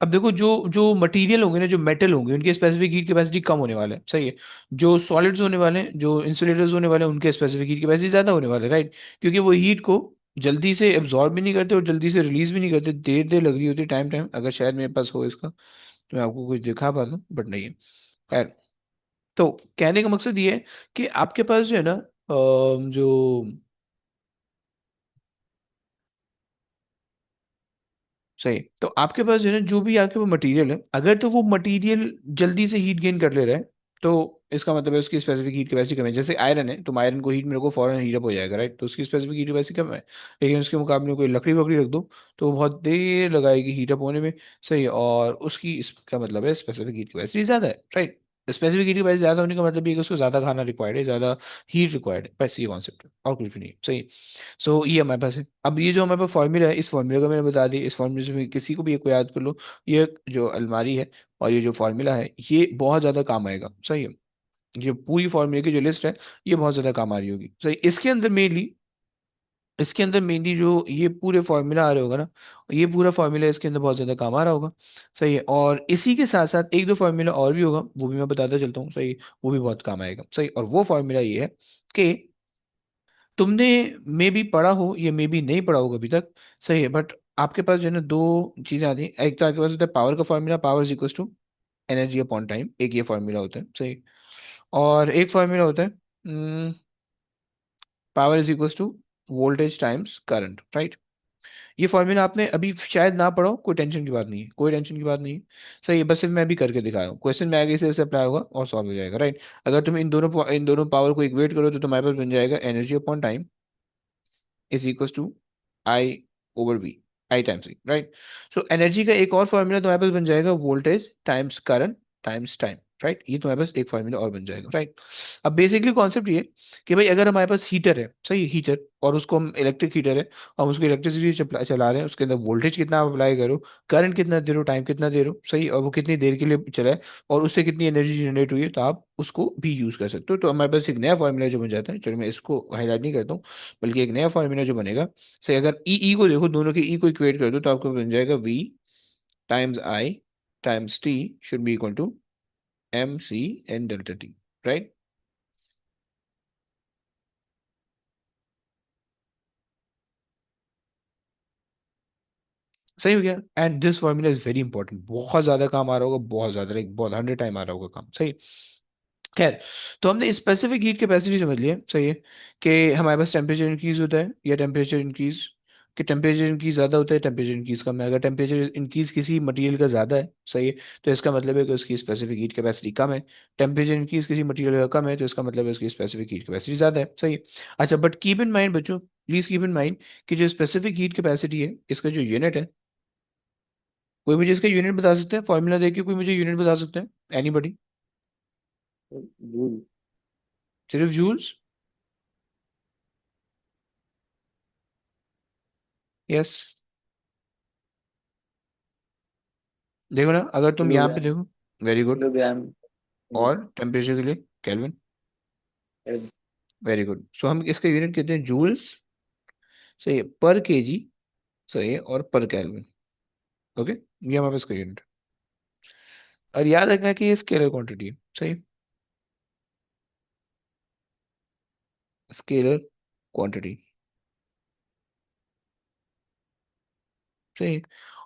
अब देखो जो जो मटेरियल होंगे ना, जो मेटल होंगे, उनके स्पेसिफिक हीट कैपेसिटी कम होने वाले हैं, सही है। जो सॉलिड्स होने वाले हैं, जो इंसुलेटर्स होने वाले हैं, उनके स्पेसिफिक हीट कैपेसिटी ज्यादा होने वाले हैं, राइट। क्योंकि वो हीट को जल्दी से एब्जॉर्ब भी नहीं करते और जल्दी से रिलीज भी नहीं करते, देर देर लग रही होती है, टाइम टाइम। अगर शायद मेरे पास हो इसका तो मैं आपको कुछ दिखा पाता हूँ, बट नहीं है, खैर। तो कहने का मकसद ये है कि आपके पास जो है ना जो, सही, तो आपके पास जो है ना जो भी आपके पास मटेरियल है, अगर तो वो मटेरियल जल्दी से हीट गेन कर ले रहा है तो इसका मतलब है उसकी स्पेसिफिक हीट कैपेसिटी कम है। जैसे आयरन है, तुम आयरन को हीट मेरे को फॉरन हीट अप हो जाएगा, राइट, तो उसकी स्पेसिफिक हीट कैपेसिटी कम है। लेकिन उसके मुकाबले में कोई लकड़ी वकड़ी रख दो तो वो बहुत देर लगाएगी हीट अप होने में, सही है, और उसकी इसका मतलब है स्पेसिफिक हीट कैपेसिटी ज़्यादा है, राइट। स्पेसिफिक हीट कैपेसिटी ज़्यादा होने का मतलब ये है कि उसको ज़्यादा खाना रिक्वायर्ड है, ज़्यादा हीट रिक्वायर्ड है, बस ये कॉन्सेप्ट है और कुछ भी नहीं है, सही। सो ये हमारे पास है। अब ये जो हमारे पास फॉर्मूला है, इस फॉर्मूले को मैंने बता दी, इस फॉर्मूले से भी किसी को भी एक को याद कर लो। ये जो अलमारी है और ये जो फॉर्मूला है ये बहुत ज़्यादा काम आएगा, सही है। ये पूरी फॉर्मूले की जो लिस्ट है ये बहुत ज़्यादा काम आ रही होगी, सही। इसके अंदर मेनली जो ये पूरे फॉर्मूला आ रहे होगा ना, ये पूरा फॉर्मूला इसके अंदर बहुत ज़्यादा काम आ रहा होगा, सही है। और इसी के साथ साथ एक दो फार्मूला और भी होगा, वो भी मैं बताता चलता हूँ, सही। वो भी बहुत काम आएगा, सही। और वो फार्मूला ये है कि तुमने मे भी पढ़ा हो या मे भी नहीं पढ़ा होगा अभी तक, सही है, बट आपके पास जो है ना दो चीजें आती हैं। एक तो आपके पास होता है पावर का formula, power is equal to energy upon time, एक ये फॉर्मूला होता है, सही। और एक फॉर्मूला होता है power is equal to voltage times current, right. ये फॉर्मूला आपने अभी शायद ना पढ़ो, कोई टेंशन की बात नहीं है, कोई टेंशन की बात नहीं है, सही है। बस सिर्फ मैं भी करके दिखा रहा हूँ, क्वेश्चन में आगे से अप्लाई होगा और सॉल्व हो जाएगा, राइट। अगर तुम इन दोनों पावर को इक्वेट करो तो तुम्हारे पास बन जाएगा energy upon time is equal to I over V, I times E, right. So energy का एक और फॉर्मूला तुम्हारे पास बन जाएगा, voltage times current times time, right. ये तुम्हारे पास एक फॉर्मूला और बन जाएगा, राइट। अब बेसिकली कॉन्सेप्ट ये कि भाई अगर हमारे पास हीटर है, सही हीटर, और उसको हम इलेक्ट्रिक हीटर है, हम उसको इलेक्ट्रिसिटी चला रहे हैं, उसके अंदर वोल्टेज कितना आप अप्लाई करो, करंट कितना दे रहे हो, टाइम कितना दे रहे हो, सही, और वो कितनी देर के लिए चला है, और उससे कितनी एनर्जी जनरेट हुई है, तो आप उसको भी यूज कर सकते हो। तो हमारे पास एक नया फॉर्मूला जो बन जाता है, चलो मैं इसको हाईलाइट नहीं करता हूँ, बल्कि एक नया फॉर्मूला जो बनेगा, से अगर ई को देखो, दोनों के ई को इक्वेट कर दो, तो आपको बन जाएगा V times I times T should be equal to M C N delta T, right. सही हो गया। And this formula is very important, बहुत ज्यादा काम आ रहा होगा, बहुत ज्यादा, लाइक बहुत 100 टाइम आ रहा होगा काम, सही। खैर, तो हमने स्पेसिफिक हीट कैपेसिटी समझ लिया, सही है, कि हमारे पास टेम्परेचर इंक्रीज होता है या टेम्परेचर इंक्रीज, कि टेम्परेचर इंक्रीज ज़्यादा होता है, टेम्परेचर इंक्रीज कम है। अगर टेम्परेचर इंक्रीज किसी मटेरियल का ज़्यादा है, सही है, तो इसका मतलब है कि उसकी स्पेसिफिक हीट कैपेसिटी कम है। टेम्परेचर इंक्रीज किसी मटेरियल का कम है, तो इसका मतलब है उसकी स्पेसिफिक हीट कैपेसिटी ज़्यादा है, सही है। अच्छा, बट कीप इन माइंड बच्चों, प्लीज कीप इन माइंड कि जो स्पेसिफिक हीट कैपेसिटी है, इसका जो यूनिट है, कोई मुझे इसका यूनिट बता सकते हैं, फॉर्मूला देके कोई मुझे यूनिट बता सकते हैं, एनीबडी? जूल। सिर्फ जूल्स? यस। देखो ना, अगर तुम यहाँ पे किलोग्राम। देखो, वेरी गुड। किलोग्राम। और टेम्परेचर के लिए केल्विन, वेरी गुड। सो हम इसका यूनिट कहते हैं जूल्स, सही है, पर केजी, सही है, और पर केल्विन, ओके। ये हमारे पास का यूनिट। और याद रखना कि ये स्केलर क्वांटिटी है, सही, स्केलर क्वांटिटी, सही है।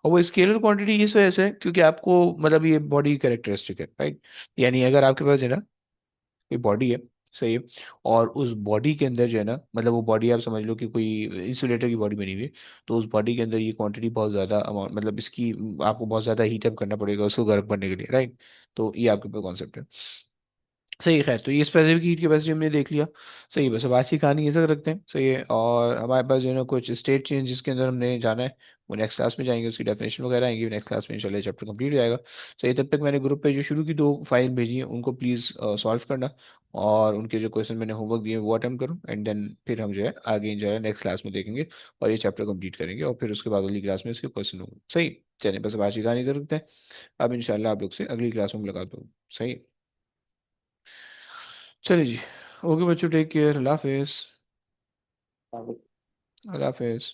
और वो स्केलर क्वांटिटी इस वजह से है क्योंकि आपको, मतलब ये बॉडी कैरेक्टरिस्टिक है, राइट। यानी अगर आपके पास है ना, कोई बॉडी है, सही है, और उस बॉडी के अंदर जो है ना, मतलब वो बॉडी आप समझ लो कि कोई इंसुलेटर की बॉडी बनी हुई है, तो उस बॉडी के अंदर ये क्वांटिटी बहुत ज़्यादा अमाउंट, मतलब इसकी आपको बहुत ज़्यादा हीटअप करना पड़ेगा उसको गर्म करने के लिए, राइट। तो ये आपके पास कॉन्सेप्ट है, सही है। खैर, तो ये स्पेसिफिक हीट कैपेसिटी हमने देख लिया, सही है। बस अब आज की कहानी ये तक रखते हैं, सही है। और हमारे पास जो है ना कुछ स्टेट चेंज जिसके अंदर हमने जाना है, वो नेक्स्ट क्लास में जाएंगे, उसकी डेफिनेशन वगैरह आएंगी नेक्स्ट क्लास में, इंशाल्लाह चैप्टर कंप्लीट हो जाएगा। सही, तब तक मैंने ग्रुप पे जो शुरू की 2 फाइल भेजी हैं उनको प्लीज़ सॉल्व करना, और उनके जो क्वेश्चन मैंने होमवर्क दिए वो अटेम्प्ट करो, एंड देन फिर हम जो है आगे जो है नेक्स्ट क्लास में देखेंगे, और ये चैप्टर कंप्लीट करेंगे, और फिर उसके बाद अगली क्लास में इसके क्वेश्चन होंगे, सही। चलिए, बस अब आज की कहानी इधर रखते हैं। अब इंशाल्लाह आप लोग से अगली क्लास में मुलाकात होगी, सही। चलिए जी, ओके बच्चों, टेक केयर, अल्लाह हाफिज़। हाँ। अल्लाह हाफिज़।